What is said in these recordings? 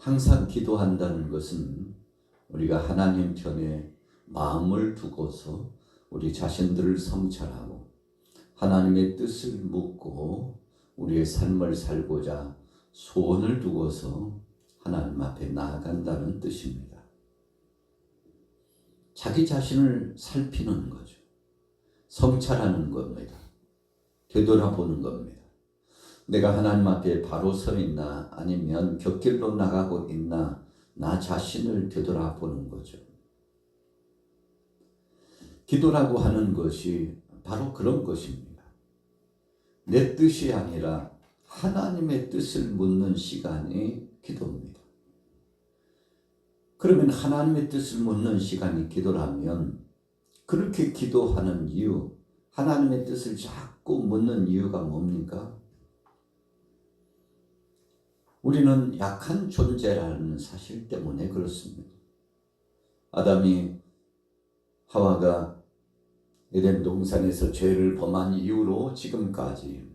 항상 기도한다는 것은 우리가 하나님 편에 마음을 두고서 우리 자신들을 성찰하고 하나님의 뜻을 묻고 우리의 삶을 살고자 소원을 두고서 하나님 앞에 나아간다는 뜻입니다. 자기 자신을 살피는 거죠. 성찰하는 겁니다. 되돌아보는 겁니다. 내가 하나님 앞에 바로 서 있나 아니면 곁길로 나가고 있나 나 자신을 되돌아보는 거죠. 기도라고 하는 것이 바로 그런 것입니다. 내 뜻이 아니라 하나님의 뜻을 묻는 시간이 기도입니다. 그러면 하나님의 뜻을 묻는 시간이 기도라면 그렇게 기도하는 이유, 하나님의 뜻을 자꾸 묻는 이유가 뭡니까? 우리는 약한 존재라는 사실 때문에 그렇습니다. 아담이 하와가 에덴 동산에서 죄를 범한 이후로 지금까지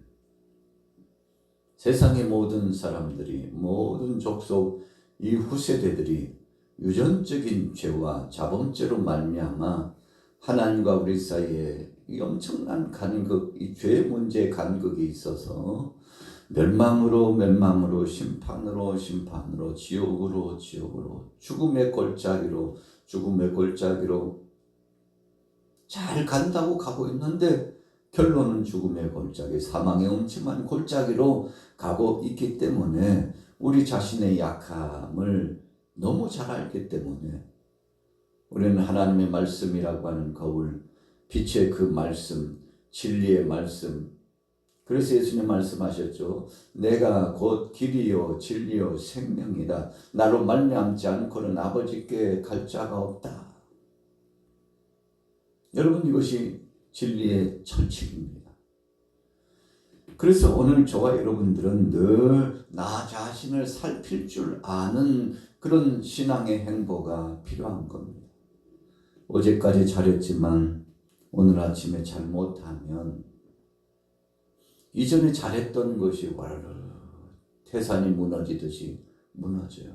세상의 모든 사람들이, 모든 족속, 이 후세대들이 유전적인 죄와 자범죄로 말미암아 하나님과 우리 사이에 이 엄청난 간극, 이 죄 문제의 간극이 있어서 멸망으로 심판으로 지옥으로 죽음의 골짜기로 잘 간다고 가고 있는데 결론은 죽음의 골짜기, 사망의 음침한 골짜기로 가고 있기 때문에 우리 자신의 약함을 너무 잘 알기 때문에 우리는 하나님의 말씀이라고 하는 거울, 빛의 그 말씀, 진리의 말씀, 그래서 예수님 말씀하셨죠. 내가 곧 길이요 진리요 생명이다. 나로 말미암지 않고는 아버지께 갈 자가 없다. 여러분, 이것이 진리의 철칙입니다. 그래서 오늘 저와 여러분들은 늘 나 자신을 살필 줄 아는 그런 신앙의 행보가 필요한 겁니다. 어제까지 잘했지만 오늘 아침에 잘못하면 이전에 잘했던 것이 와르르 태산이 무너지듯이 무너져요.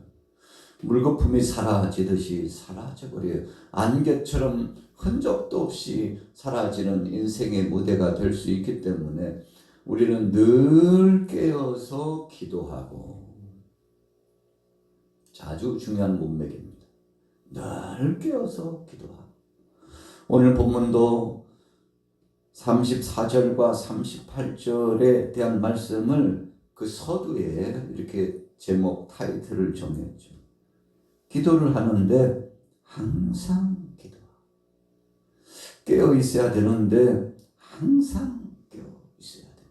물거품이 사라지듯이 사라져버려요. 안개처럼 흔적도 없이 사라지는 인생의 무대가 될 수 있기 때문에 우리는 늘 깨어서 기도하고, 아주 중요한 문맥입니다. 늘 깨어서 기도하고. 오늘 본문도 34절과 38절에 대한 말씀을 그 서두에 이렇게 제목 타이틀을 정했죠. 기도를 하는데 항상 기도하고, 깨어 있어야 되는데 항상 깨어 있어야 돼요.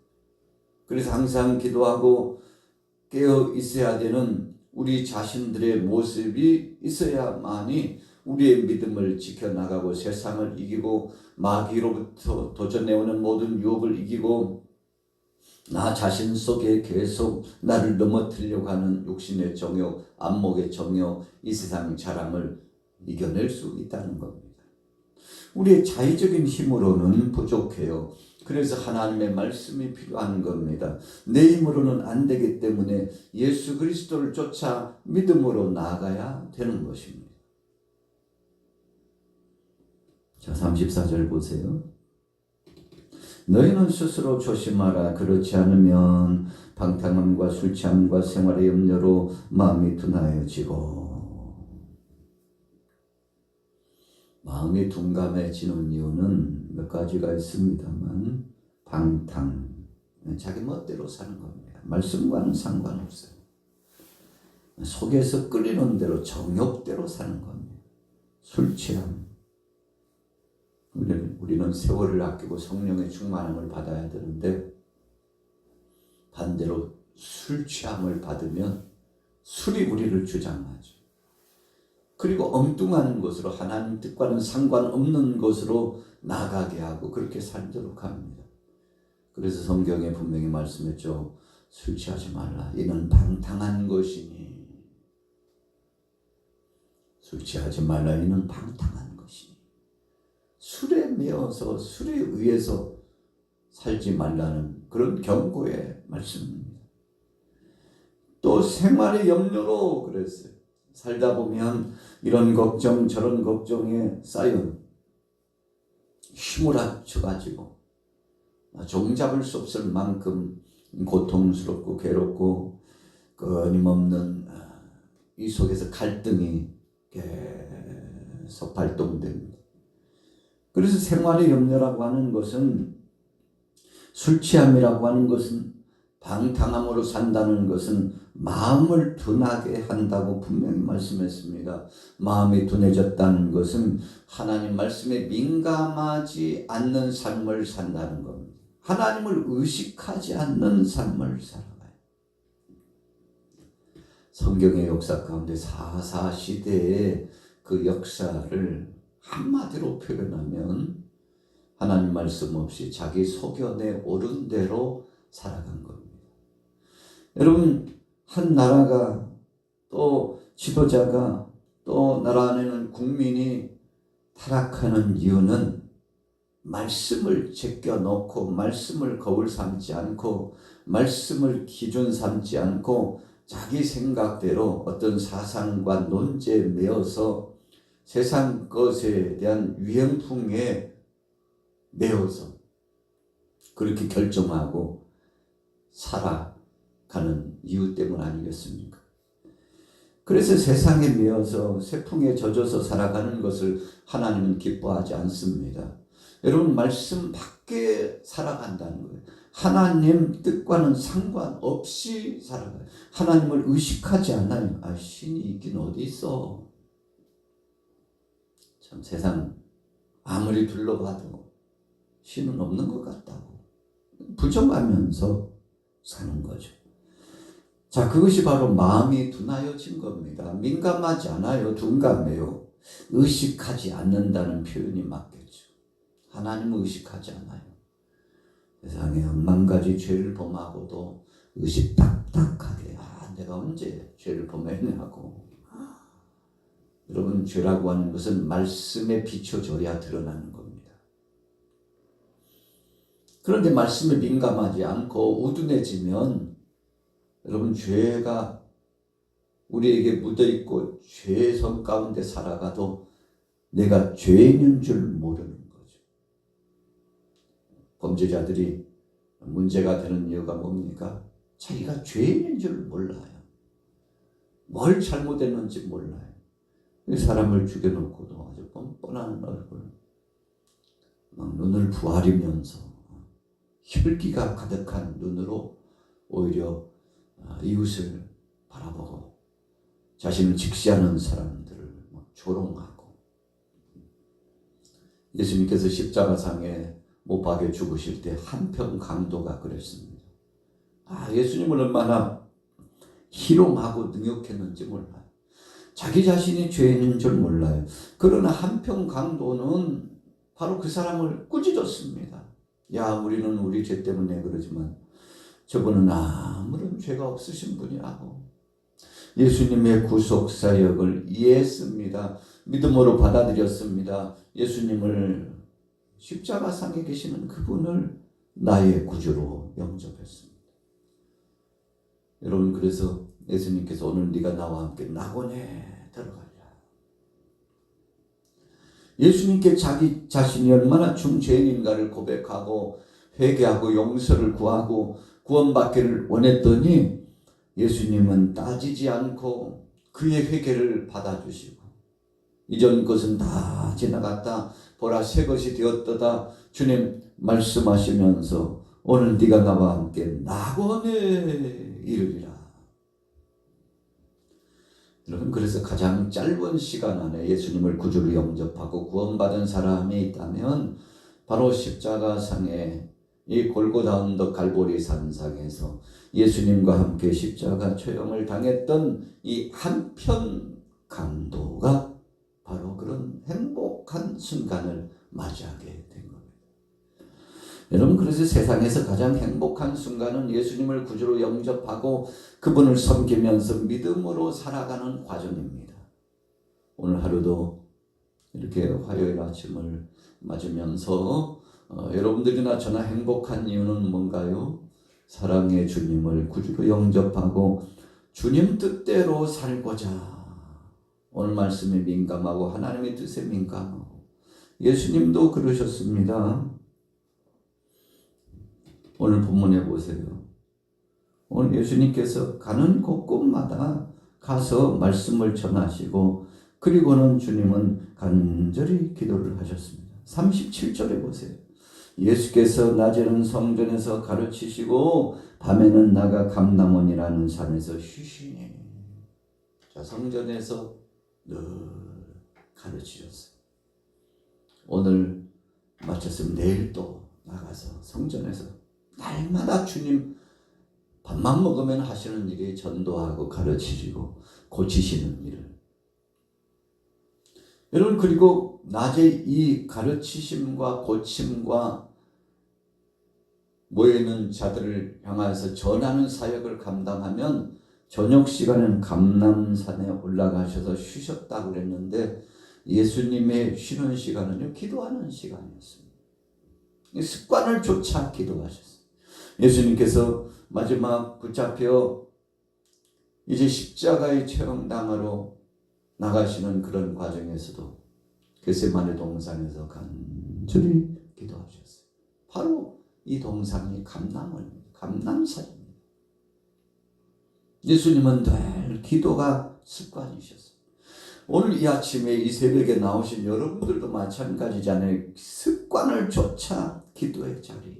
그래서 항상 기도하고 깨어 있어야 되는 우리 자신들의 모습이 있어야만이 우리의 믿음을 지켜나가고 세상을 이기고 마귀로부터 도전해오는 모든 유혹을 이기고 나 자신 속에 계속 나를 넘어뜨리려고 하는 욕심의 정욕, 안목의 정욕, 이 세상 자랑을 이겨낼 수 있다는 겁니다. 우리의 자의적인 힘으로는 부족해요. 그래서 하나님의 말씀이 필요한 겁니다. 내 힘으로는 안 되기 때문에 예수 그리스도를 쫓아 믿음으로 나아가야 되는 것입니다. 자, 34절 보세요. 너희는 스스로 조심하라. 그렇지 않으면 방탕함과 술 취함과 생활의 염려로 마음이 둔하여지고. 마음이 둔감해지는 이유는 몇 가지가 있습니다만 방탕, 자기 멋대로 사는 겁니다. 말씀과는 상관없어요. 속에서 끓이는 대로 정욕대로 사는 겁니다. 술 취함. 우리는 세월을 아끼고 성령의 충만함을 받아야 되는데 반대로 술 취함을 받으면 술이 우리를 주장하죠. 그리고 엉뚱한 것으로 하나님 뜻과는 상관없는 것으로 나가게 하고 그렇게 살도록 합니다. 그래서 성경에 분명히 말씀했죠. 술 취하지 말라. 이는 방탕한 것이니. 술 취하지 말라. 이는 방탕한 것이니. 술에 매어서 술에 의해서 살지 말라는 그런 경고의 말씀입니다. 또 생활의 염려로 그랬어요. 살다 보면 이런 걱정 저런 걱정에 쌓여 힘을 합쳐가지고 종잡을 수 없을 만큼 고통스럽고 괴롭고 끊임없는 이 속에서 갈등이 계속 발동됩니다. 그래서 생활의 염려라고 하는 것은, 술 취함이라고 하는 것은, 방탕함으로 산다는 것은 마음을 둔하게 한다고 분명히 말씀했습니다. 마음이 둔해졌다는 것은 하나님 말씀에 민감하지 않는 삶을 산다는 겁니다. 하나님을 의식하지 않는 삶을 살아가요. 성경의 역사 가운데 사사시대의 그 역사를 한마디로 표현하면 하나님 말씀 없이 자기 소견에 옳은 대로 살아간 겁니다. 여러분, 한 나라가 또 지도자가 또 나라 안에는 국민이 타락하는 이유는 말씀을 제껴놓고 말씀을 거울 삼지 않고 말씀을 기준 삼지 않고 자기 생각대로 어떤 사상과 논제에 매어서 세상 것에 대한 유행풍에 매어서 그렇게 결정하고 살아가는 이유 때문 아니겠습니까? 그래서 세상에 매어서 세풍에 젖어서 살아가는 것을 하나님은 기뻐하지 않습니다. 여러분, 말씀 밖에 살아간다는 거예요. 하나님 뜻과는 상관없이 살아가요. 하나님을 의식하지 않아요. 신이 있긴 어디 있어. 참 세상 아무리 둘러봐도 신은 없는 것 같다고 부정하면서 사는 거죠. 자, 그것이 바로 마음이 둔하여진 겁니다. 민감하지 않아요. 둔감해요. 의식하지 않는다는 표현이 맞겠죠. 하나님을 의식하지 않아요. 세상에 억만 가지 죄를 범하고도 의식 딱딱하게 내가 언제 죄를 범했냐고. 여러분, 죄라고 하는 것은 말씀에 비춰져야 드러나는 겁니다. 그런데 말씀에 민감하지 않고 우둔해지면 여러분, 죄가 우리에게 묻어있고 죄의 성 가운데 살아가도 내가 죄인인 줄 모르는 거죠. 범죄자들이 문제가 되는 이유가 뭡니까? 자기가 죄인인 줄 몰라요. 뭘 잘못했는지 몰라요. 사람을 죽여놓고도 아주 뻔뻔한 얼굴, 막 눈을 부아리면서 혈기가 가득한 눈으로 오히려 이웃을 바라보고 자신을 직시하는 사람들을 막 조롱하고, 예수님께서 십자가상에 못 박혀 죽으실 때 한평 강도가 그랬습니다. 예수님을 얼마나 희롱하고 능욕했는지 몰라요. 자기 자신이 죄인인 줄 몰라요. 그러나 한평 강도는 바로 그 사람을 꾸짖었습니다. 우리는 우리 죄 때문에 그러지만 저분은 아무런 죄가 없으신 분이라고. 예수님의 구속사역을 이해했습니다. 믿음으로 받아들였습니다. 예수님을 십자가상에 계시는 그분을 나의 구주로 영접했습니다. 여러분, 그래서 예수님께서 오늘 네가 나와 함께 낙원에 들어가리라. 예수님께 자기 자신이 얼마나 중죄인인가를 고백하고 회개하고 용서를 구하고 구원받기를 원했더니 예수님은 따지지 않고 그의 회개를 받아주시고, 이전 것은 다 지나갔다, 보라 새 것이 되었도다 주님 말씀하시면서 오늘 네가 나와 함께 낙원에 이르리라. 여러분, 그래서 가장 짧은 시간 안에 예수님을 구주로 영접하고 구원받은 사람이 있다면 바로 십자가상에 이 골고다 언덕 갈보리 산상에서 예수님과 함께 십자가 처형을 당했던 이 한편 강도가 바로 그런 행복한 순간을 맞이하게 된 겁니다. 여러분, 그래서 세상에서 가장 행복한 순간은 예수님을 구주로 영접하고 그분을 섬기면서 믿음으로 살아가는 과정입니다. 오늘 하루도 이렇게 화요일 아침을 맞으면서 여러분들이나 저나 행복한 이유는 뭔가요? 사랑의 주님을 구주로 영접하고 주님 뜻대로 살고자 오늘 말씀에 민감하고 하나님의 뜻에 민감하고 예수님도 그러셨습니다. 오늘 본문에 보세요. 오늘 예수님께서 가는 곳곳마다 가서 말씀을 전하시고 그리고는 주님은 간절히 기도를 하셨습니다. 37절에 보세요. 예수께서 낮에는 성전에서 가르치시고 밤에는 나가 감람원이라는 산에서 쉬시니. 자, 성전에서 늘 가르치셨어요. 오늘 마쳤으면 내일 또 나가서 성전에서 날마다 주님 밥만 먹으면 하시는 일이 전도하고 가르치시고 고치시는 일을. 여러분, 그리고 낮에 이 가르치심과 고침과 모여있는 자들을 향해서 전하는 사역을 감당하면 저녁 시간은 감람산에 올라가셔서 쉬셨다고 그랬는데 예수님의 쉬는 시간은요, 기도하는 시간이었습니다. 습관을 쫓아 기도하셨어요. 예수님께서 마지막 붙잡혀 이제 십자가의 체험당하러 나가시는 그런 과정에서도 겟세마네 동산에서 간절히 기도하셨어요. 바로 이 동산이 감람산입니다. 예수님은 늘 기도가 습관이셨어요. 오늘 이 아침에 이 새벽에 나오신 여러분들도 마찬가지잖아요. 습관을 쫓아 기도의 자리.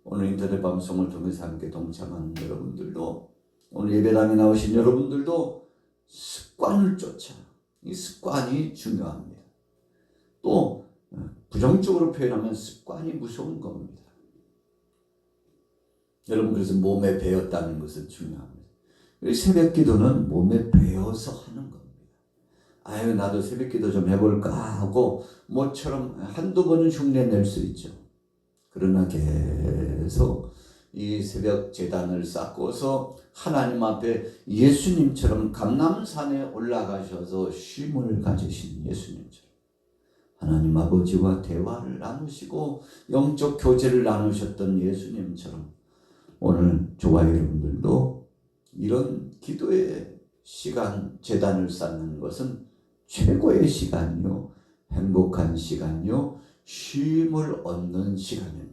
오늘 인터넷 방송을 통해서 함께 동참하는 여러분들도, 오늘 예배당에 나오신 여러분들도 습관을 쫓아. 이 습관이 중요합니다. 또 부정적으로 표현하면 습관이 무서운 겁니다. 여러분, 그래서 몸에 배었다는 것은 중요합니다. 새벽 기도는 몸에 배어서 하는 겁니다. 아유, 나도 새벽 기도 좀 해볼까 하고 모처럼 한두 번은 흉내 낼 수 있죠. 그러나 계속 이 새벽 제단을 쌓고서 하나님 앞에 예수님처럼 감람산에 올라가셔서 쉼을 가지신 예수님처럼 하나님 아버지와 대화를 나누시고 영적 교제를 나누셨던 예수님처럼 오늘 저와 여러분들도 이런 기도의 시간, 제단을 쌓는 것은 최고의 시간이요, 행복한 시간이요, 쉼을 얻는 시간입니다.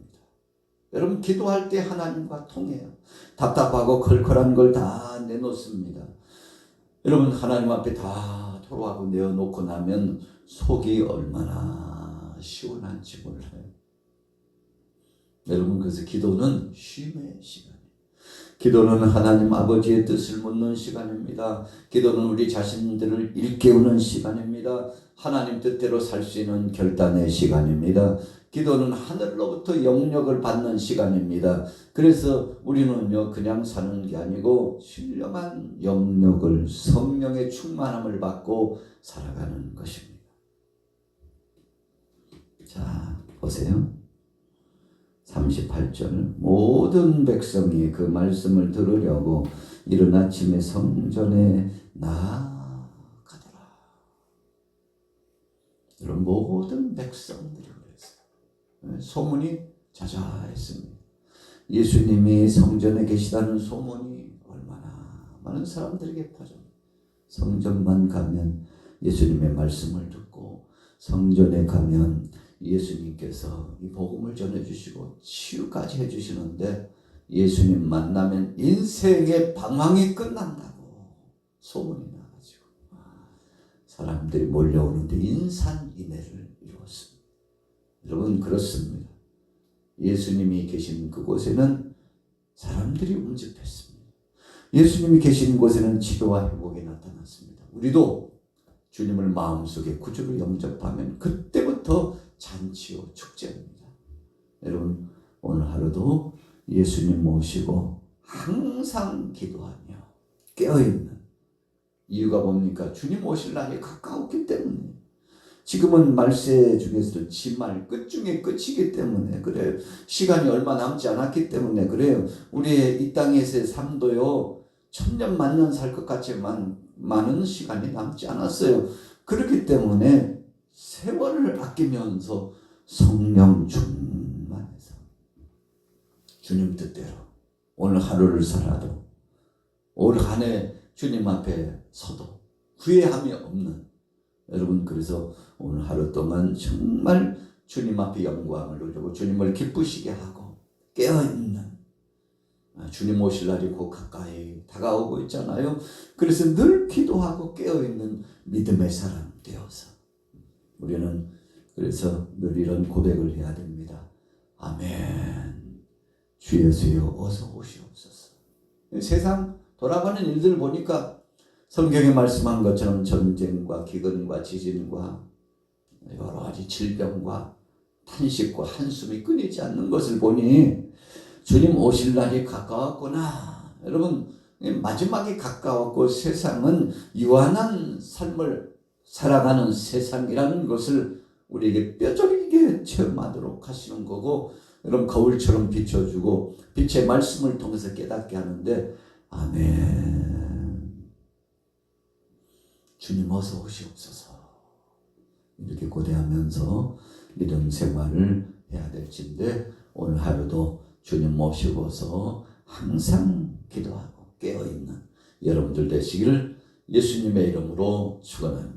여러분, 기도할 때 하나님과 통해요. 답답하고 컬컬한 걸 다 내놓습니다. 여러분, 하나님 앞에 다 토로하고 내어놓고 나면 속이 얼마나 시원한지 몰라요. 여러분, 그래서 기도는 쉼의 시간이에요. 기도는 하나님 아버지의 뜻을 묻는 시간입니다. 기도는 우리 자신들을 일깨우는 시간입니다. 하나님 뜻대로 살 수 있는 결단의 시간입니다. 기도는 하늘로부터 영역을 받는 시간입니다. 그래서 우리는요, 그냥 사는 게 아니고 신령한 영역을, 성령의 충만함을 받고 살아가는 것입니다. 자, 보세요. 38절, 모든 백성이 그 말씀을 들으려고 이른 아침에 성전에 나아가더라. 여러분, 모든 백성들이 그랬어요. 소문이 자자했습니다. 예수님이 성전에 계시다는 소문이 얼마나 많은 사람들에게 퍼집니다. 성전만 가면 예수님의 말씀을 듣고, 성전에 가면 예수님께서 이 복음을 전해주시고 치유까지 해주시는데, 예수님 만나면 인생의 방황이 끝난다고 소문이 나가지고 사람들이 몰려오는데 인산인해를 이루었습니다. 여러분, 그렇습니다. 예수님이 계신 그곳에는 사람들이 움집했습니다. 예수님이 계신 곳에는 치료와 회복이 나타났습니다. 우리도 주님을 마음속에 구주로 영접하면 그때부터 잔치요 축제입니다. 여러분, 오늘 하루도 예수님 모시고 항상 기도하며 깨어있는 이유가 뭡니까? 주님 오실 날이 가까웠기 때문에. 지금은 말세 중에서도 지말 끝 중에 끝이기 때문에 그래요. 시간이 얼마 남지 않았기 때문에 그래요. 우리의 이 땅에서의 삶도요, 1000년 만년 살 것 같지만 많은 시간이 남지 않았어요. 그렇기 때문에 세월을 아끼면서 성령 충만해서, 주님 뜻대로 오늘 하루를 살아도 올 한 해 주님 앞에 서도 후회함이 없는 여러분, 그래서 오늘 하루 동안 정말 주님 앞에 영광을 돌리고 주님을 기쁘시게 하고 깨어있는, 주님 오실 날이 곧 가까이 다가오고 있잖아요. 그래서 늘 기도하고 깨어있는 믿음의 사람 되어서 우리는 그래서 늘 이런 고백을 해야 됩니다. 아멘. 주 예수여 어서 오시옵소서. 세상 돌아가는 일들 보니까 성경에 말씀한 것처럼 전쟁과 기근과 지진과 여러 가지 질병과 탄식과 한숨이 끊이지 않는 것을 보니 주님 오실 날이 가까웠구나. 여러분, 마지막이 가까웠고 세상은 유한한 삶을 살아가는 세상이라는 것을 우리에게 뼈저리게 체험하도록 하시는 거고, 여러분 거울처럼 비춰주고 빛의 말씀을 통해서 깨닫게 하는데, 아멘. 주님 어서 오시옵소서. 이렇게 고대하면서 믿음 생활을 해야 될진데, 오늘 하루도 주님 모시고서 항상 기도하고 깨어있는 여러분들 되시기를 예수님의 이름으로 축원합니다.